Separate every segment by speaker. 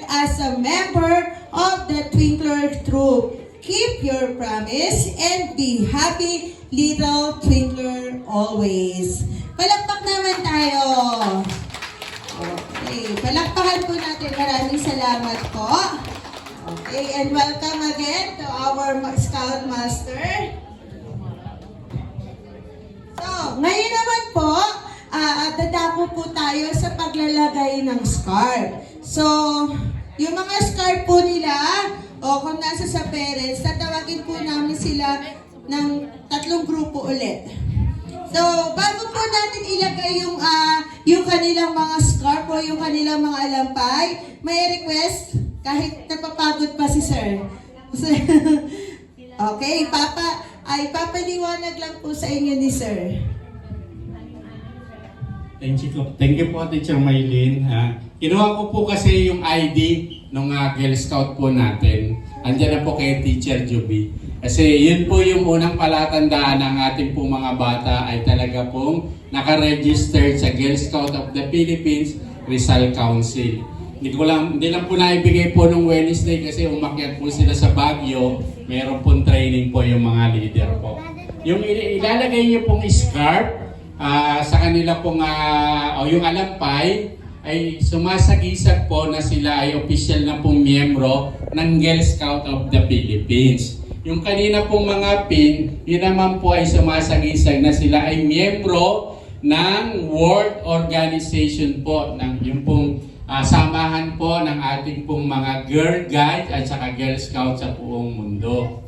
Speaker 1: as a member of the Twinkler Troop. Keep your promise and be happy, little Twinkler, always. Palakpak naman tayo. Okay, palakpakan po natin. Maraming salamat po. Okay, and welcome again to our Scout Master. So, ngayon naman po, dadako po tayo sa paglalagay ng scarf. So, yung mga scarf po nila, o kung nasa sa parents, tatawagin po namin sila ng 3 grupo ulit. So, bago po natin ilagay yung kanilang mga scarf o yung kanilang mga alampay, may request, kahit napapagod pa si Sir. Okay, papaliwanag lang po sa inyo ni Sir.
Speaker 2: Thank you po, Teacher Maylin. Kinuha ko po kasi yung ID ng Girl Scout po natin. Andiyan na po kay Teacher Juby. Kasi yun po yung unang palatandaan ng ating po mga bata ay talaga pong nakaregistered sa Girl Scout of the Philippines Rizal Council. Hindi lang po naibigay po nung Wednesday kasi umakyat po sila sa Baguio. Meron pong training po yung mga leader po. Yung ilalagay niyo pong scarf sa kanila pong o yung alampay ay sumasagisag po na sila ay official na pong miyembro ng Girl Scout of the Philippines. Yung kanina pong mga pin, yun naman po ay sumasagisag na sila ay miyembro ng World Organization po, ng yung pong samahan po ng ating pong mga Girl Guides at saka Girl Scouts sa buong mundo.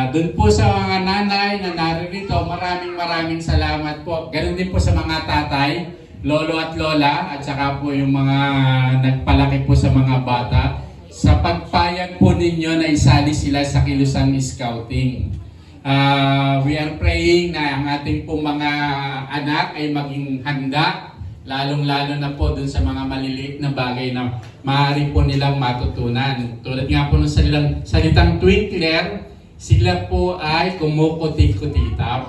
Speaker 2: Doon po sa mga nanay na naririto, maraming salamat po. Ganon din po sa mga tatay, lolo at lola, at saka po yung mga nagpalaki po sa mga bata. Sa pagpayag po ninyo na isali sila sa Kilusan Scouting. We are praying na ang ating po mga anak ay maging handa, lalong-lalo na po dun sa mga maliliit na bagay na maaari po nilang matutunan. Tulad nga po ng salitang Twinkler, sila po ay kumukuti-kutitap.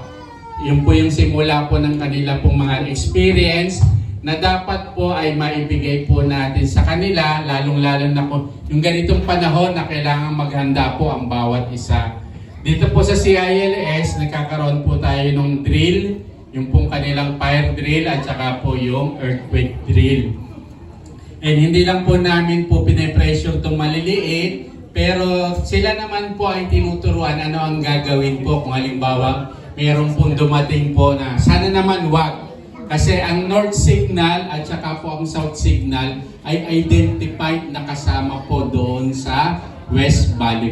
Speaker 2: Yun po yung simula po ng kanila pong mga experience na dapat po ay maibigay po natin sa kanila, lalong-lalo na po yung ganitong panahon na kailangan maghanda po ang bawat isa. Dito po sa CILS, nagkakaroon po tayo ng drill, yung pong kanilang fire drill at saka po yung earthquake drill. And hindi lang po namin po pinapressure itong maliliit, pero sila naman po ay tinuturuan ano ang gagawin po kung halimbawa mayroon pong dumating po na sana naman wag. Kasi ang north signal at saka po ang south signal ay identified na kasama po doon sa West Valley.